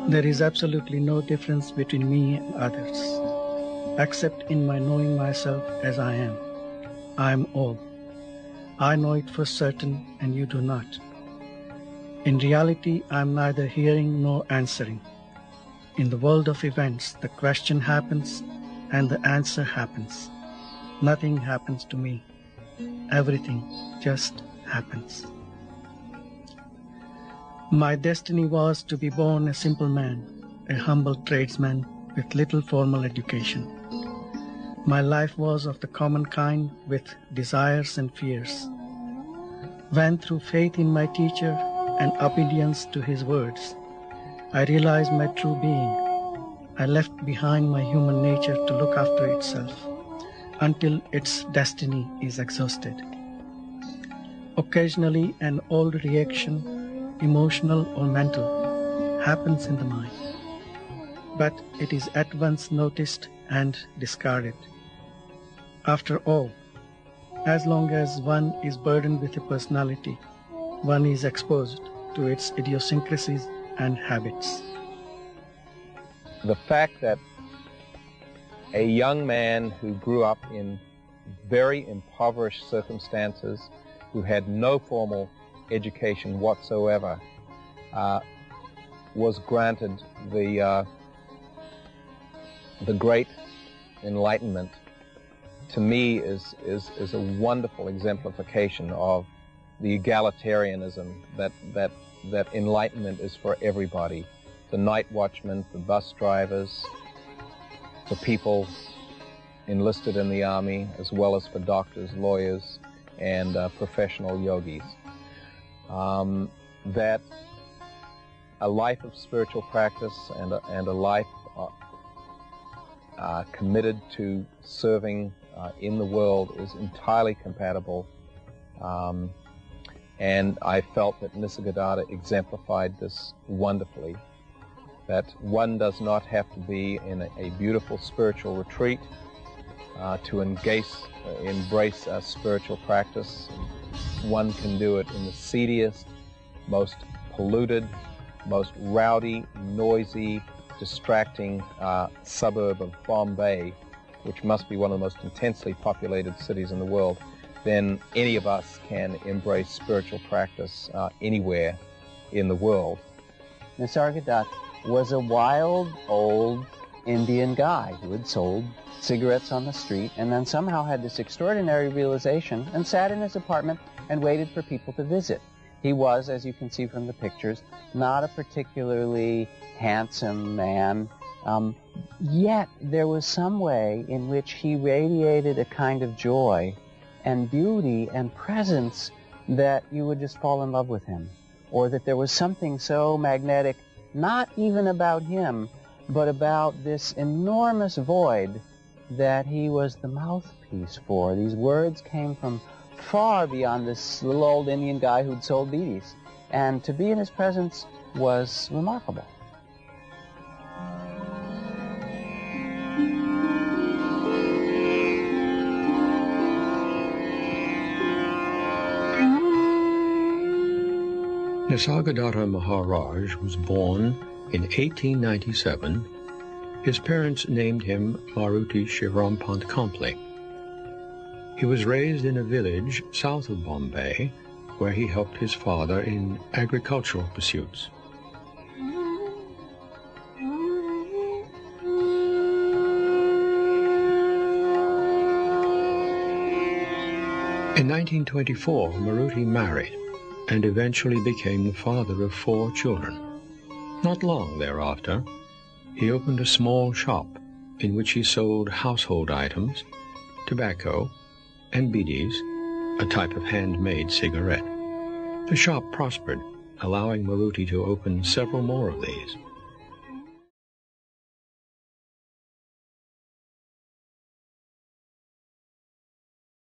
There is absolutely no difference between me and others, except in my knowing myself as I am. I am all. I know it for certain, and you do not. In reality, I am neither hearing nor answering. In the world of events, the question happens and the answer happens. Nothing happens to me. Everything just happens. My destiny was to be born a simple man, a humble tradesman with little formal education. My life was of the common kind, with desires and fears. When through faith in my teacher and obedience to his words, I realized my true being, I left behind my human nature to look after itself until its destiny is exhausted. Occasionally, an old reaction, emotional or mental, happens in the mind, but it is at once noticed and discarded. After all, as long as one is burdened with a personality, one is exposed to its idiosyncrasies and habits. The fact that a young man who grew up in very impoverished circumstances, who had no formal education whatsoever, was granted the great enlightenment, to me is a wonderful exemplification of the egalitarianism that enlightenment is for everybody. The night watchmen, the bus drivers, for people enlisted in the army, as well as for doctors, lawyers, and professional yogis. That a life of spiritual practice and a life committed to serving in the world is entirely compatible, and I felt that Nisargadatta exemplified this wonderfully, that one does not have to be in a beautiful spiritual retreat to embrace spiritual practice. One can do it in the seediest, most polluted, most rowdy, noisy, distracting suburb of Bombay, which must be one of the most intensely populated cities in the world. Then any of us can embrace spiritual practice anywhere in the world. Nisargadatta was a wild, old Indian guy who had sold cigarettes on the street and then somehow had this extraordinary realization and sat in his apartment and waited for people to visit. He was, as you can see from the pictures, not a particularly handsome man, yet there was some way in which he radiated a kind of joy and beauty and presence that you would just fall in love with him, or that there was something so magnetic, not even about him, but about this enormous void that he was the mouthpiece for. These words came from far beyond this little old Indian guy who'd sold beedis, and to be in his presence was remarkable. Nisargadatta Maharaj was born in 1897. His parents named him Maruti Shivrampant Kample. He was raised in a village south of Bombay, where he helped his father in agricultural pursuits. In 1924, Maruti married and eventually became the father of 4 children. Not long thereafter, he opened a small shop in which he sold household items, tobacco, and beedis, a type of handmade cigarette. The shop prospered, allowing Maruti to open several more of these.